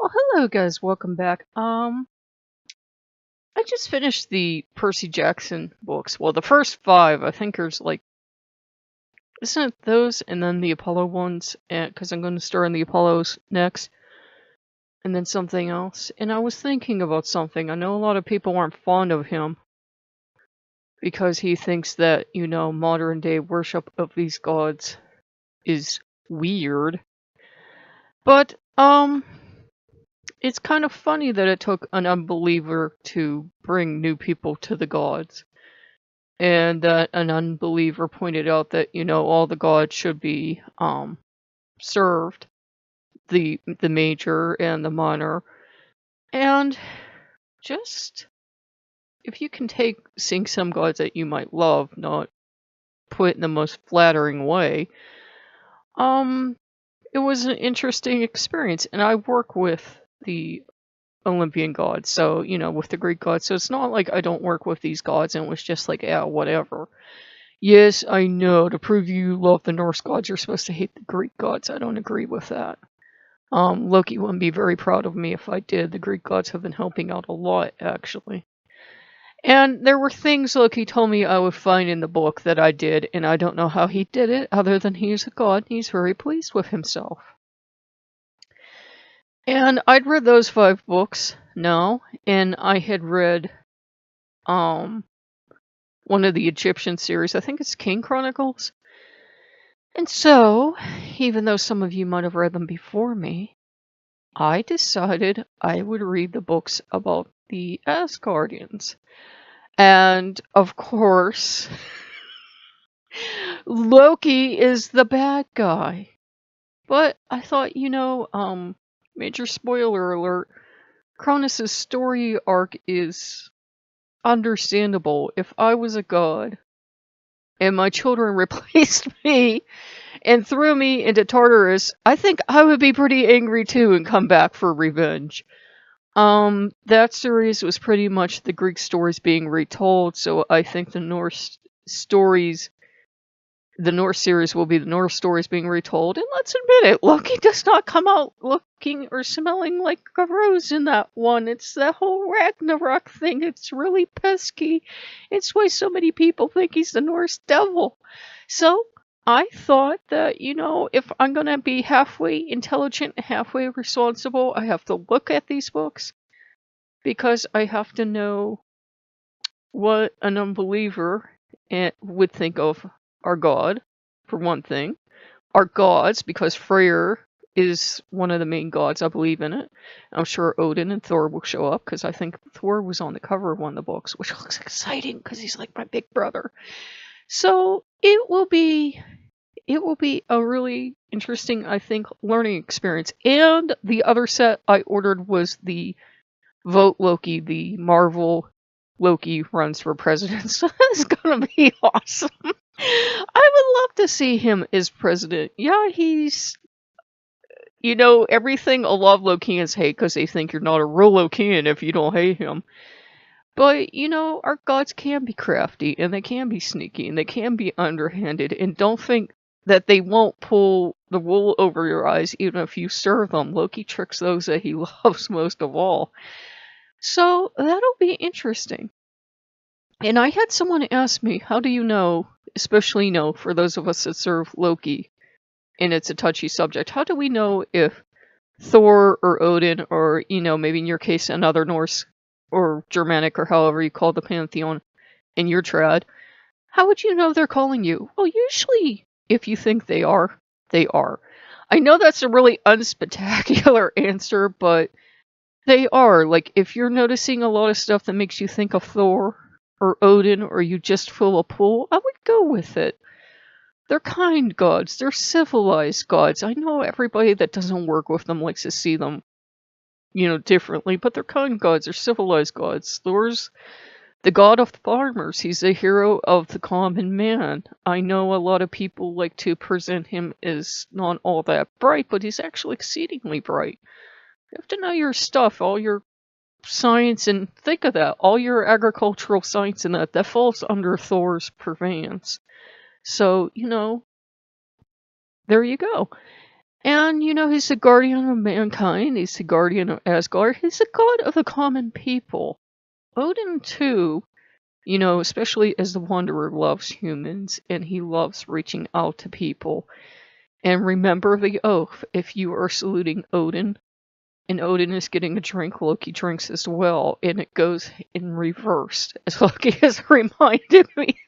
Well, hello guys, welcome back. I just finished the Percy Jackson books. Well, the first five, I think there's like, isn't it those and then the Apollo ones? Because I'm going to start on the Apollos next, and then something else. And I was thinking about something. I know a lot of people aren't fond of him because he thinks that, modern day worship of these gods is weird. But, it's kind of funny that it took an unbeliever to bring new people to the gods. And that an unbeliever pointed out that, all the gods should be served, the major and the minor. And just, if you can sing some gods that you might love, not put it in the most flattering way, it was an interesting experience. And I work with the Olympian gods, so, with the Greek gods, so it's not like I don't work with these gods and it was just like, yeah, whatever. Yes, I know, to prove you love the Norse gods, you're supposed to hate the Greek gods. I don't agree with that. Loki wouldn't be very proud of me if I did. The Greek gods have been helping out a lot, actually. And there were things Loki told me I would find in the book that I did, and I don't know how he did it, other than he's a god, and he's very pleased with himself. And I'd read those 5 books now, and I had read one of the Egyptian series. I think it's King Chronicles. And so, even though some of you might have read them before me, I decided I would read the books about the Asgardians. And of course, Loki is the bad guy. But I thought, major spoiler alert, Cronus' story arc is understandable. If I was a god and my children replaced me and threw me into Tartarus, I think I would be pretty angry too and come back for revenge. That series was pretty much the Greek stories being retold, so I think the Norse series will be the Norse stories being retold, and let's admit it, Loki does not come out looking or smelling like a rose in that one. It's that whole Ragnarok thing. It's really pesky. It's why so many people think he's the Norse devil. So, I thought that, if I'm going to be halfway intelligent, halfway responsible, I have to look at these books, because I have to know what an unbeliever would think of our god, for one thing. Our gods, because Freyr is one of the main gods, I believe in it. I'm sure Odin and Thor will show up, because I think Thor was on the cover of one of the books, which looks exciting, because he's like my big brother. So, it will be a really interesting, I think, learning experience. And the other set I ordered was the Vote Loki, the Marvel Loki runs for president. So that's gonna be awesome. I would love to see him as president. Yeah, he's, everything a lot of Lokeans hate because they think you're not a real Lokean if you don't hate him. But, our gods can be crafty, and they can be sneaky, and they can be underhanded, and don't think that they won't pull the wool over your eyes even if you serve them. Loki tricks those that he loves most of all. So, that'll be interesting. And I had someone ask me, how do you know, especially, for those of us that serve Loki, and it's a touchy subject, how do we know if Thor or Odin or, maybe in your case another Norse or Germanic or however you call the pantheon in your trad, how would you know they're calling you? Well, usually, if you think they are, they are. I know that's a really unspectacular answer, but they are. Like, if you're noticing a lot of stuff that makes you think of Thor or Odin, or you just feel a pull, I would go with it. They're kind gods. They're civilized gods. I know everybody that doesn't work with them likes to see them, differently, but they're kind gods. They're civilized gods. Thor's the god of the farmers. He's the hero of the common man. I know a lot of people like to present him as not all that bright, but he's actually exceedingly bright. You have to know your stuff, all your science, and think of that, all your agricultural science and that falls under Thor's purveyance. So, there you go. And, he's the guardian of mankind, he's the guardian of Asgard, he's the god of the common people. Odin, too, especially as the Wanderer, loves humans, and he loves reaching out to people. And remember the oath, if you are saluting Odin, and Odin is getting a drink, Loki drinks as well, and it goes in reverse, as Loki has reminded me.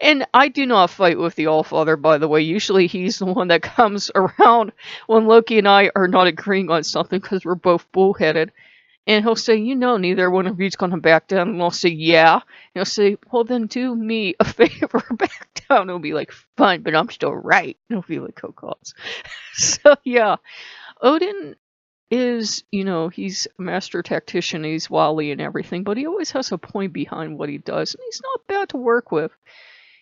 And I do not fight with the Allfather, by the way. Usually he's the one that comes around when Loki and I are not agreeing on something because we're both bullheaded. And he'll say, neither one of you's going to back down. And I'll say, yeah. And he'll say, well, then do me a favor, back down. And he'll be like, fine, but I'm still right. And he'll be like, oh, gods. So, yeah. Odin is, he's a master tactician, he's wily and everything, but he always has a point behind what he does, and he's not bad to work with.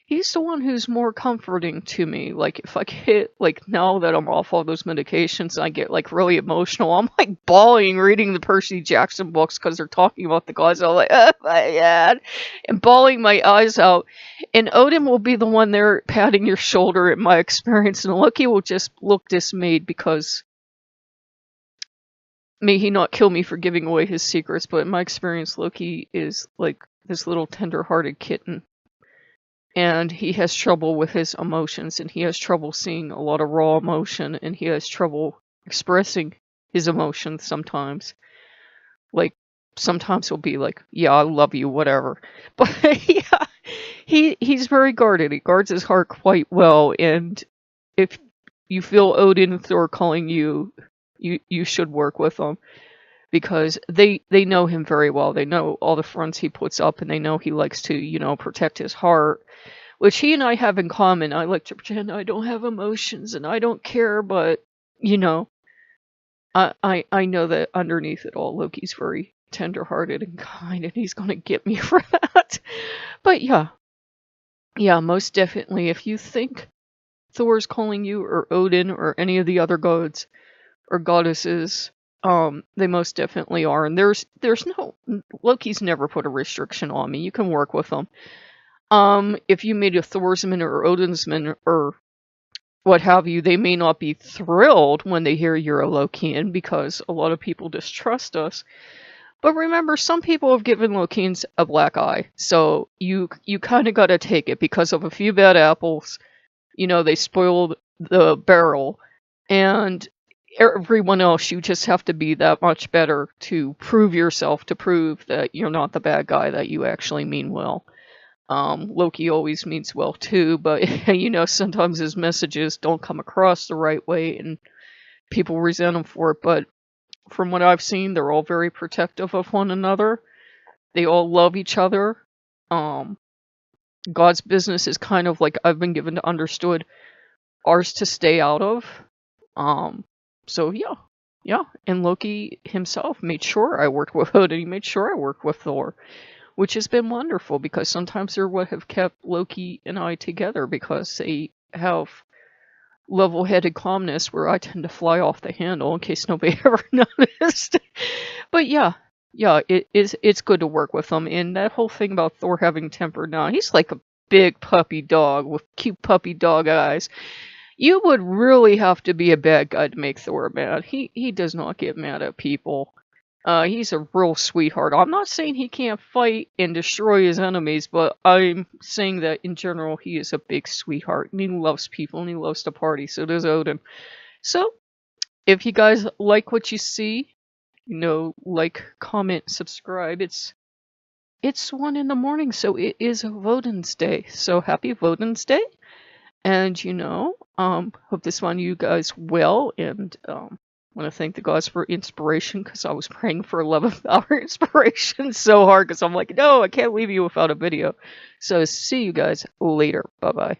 He's the one who's more comforting to me. Like, if I get, now that I'm off all those medications, I get, really emotional. I'm, bawling reading the Percy Jackson books because they're talking about the gods. I'm like, oh my god, and bawling my eyes out. And Odin will be the one there patting your shoulder in my experience, and Loki will just look dismayed because may he not kill me for giving away his secrets, but in my experience, Loki is like this little tender-hearted kitten. And he has trouble with his emotions, and he has trouble seeing a lot of raw emotion, and he has trouble expressing his emotions sometimes. Sometimes he'll be like, yeah, I love you, whatever. But yeah, he's very guarded. He guards his heart quite well, and if you feel Odin and Thor calling you, you should work with them, because they know him very well. They know all the fronts he puts up, and they know he likes to, protect his heart, which he and I have in common. I like to pretend I don't have emotions and I don't care, but, I know that underneath it all, Loki's very tender-hearted and kind, and he's gonna get me for that. But yeah, most definitely, if you think Thor's calling you, or Odin, or any of the other gods or goddesses, they most definitely are. And there's no, Loki's never put a restriction on me. You can work with them. If you made a Thorsman or Odinsman or what have you, they may not be thrilled when they hear you're a Lokean, because a lot of people distrust us. But remember, some people have given Lokeans a black eye, so you kind of got to take it. Because of a few bad apples, they spoiled the barrel, and everyone else, you just have to be that much better to prove yourself, to prove that you're not the bad guy, that you actually mean well. Loki always means well too, but sometimes his messages don't come across the right way, and people resent him for it. But from what I've seen, they're all very protective of one another. They all love each other. God's business is kind of like I've been given to understood, ours to stay out of. So yeah, and Loki himself made sure I worked with Odin. He made sure I worked with Thor, which has been wonderful, because sometimes they're what have kept Loki and I together, because they have level-headed calmness where I tend to fly off the handle, in case nobody ever noticed. But yeah, it's good to work with them. And that whole thing about Thor having temper, now he's like a big puppy dog with cute puppy dog eyes. You would really have to be a bad guy to make Thor mad. He does not get mad at people. He's a real sweetheart. I'm not saying he can't fight and destroy his enemies, but I'm saying that in general he is a big sweetheart, and he loves people, and he loves to party. So does Odin. So, if you guys like what you see, like, comment, subscribe. It's 1 in the morning, so it is Voden's Day. So happy Voden's Day. And, hope this found you guys well, and, want to thank the gods for inspiration, because I was praying for 11th hour inspiration so hard, because I'm like, no, I can't leave you without a video. So see you guys later. Bye-bye.